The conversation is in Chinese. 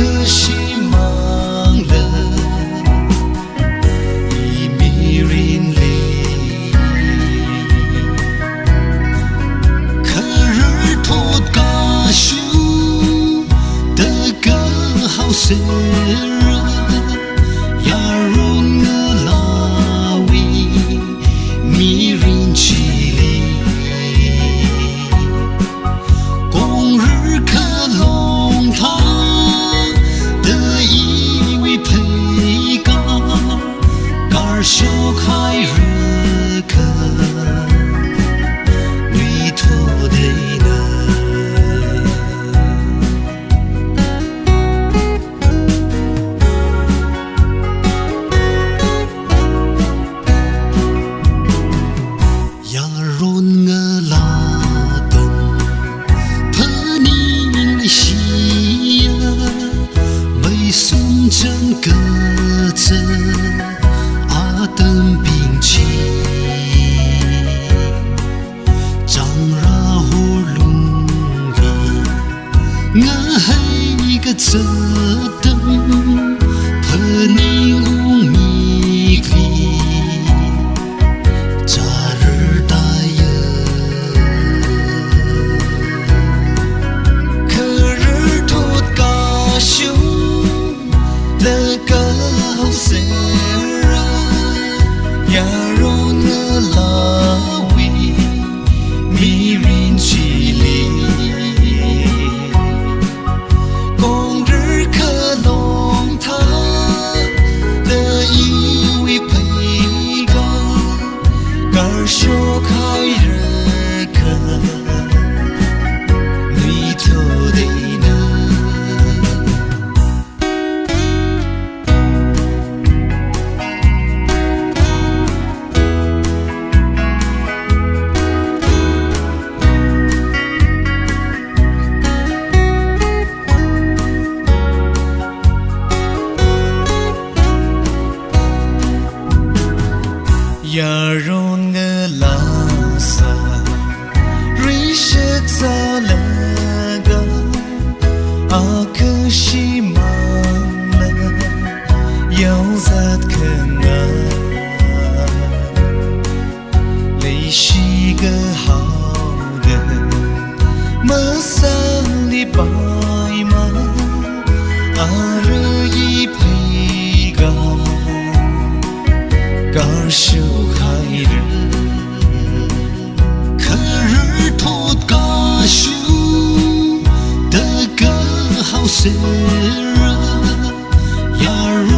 可惜忙了，已没人理。可日托嘎修的个好些人，呀容我拉维没人去理。公日可龙堂的一位陪嘎，嘎小开日可女托的呢。呀容我拉登怕你西呀，没送真个子阿登兵器，张拉火龙里，我还个子登怕你无米里。呀容我拉维没人去理，公日可龙堂的一位陪嘎，嘎小开日可女头的呢。呀容我拉萨瑞士咋了个啊可惜忙了又咋可啊累是个好的么桑的白马啊热一陪嘎嘎小开日，可日托嘎修的个好些人，呀容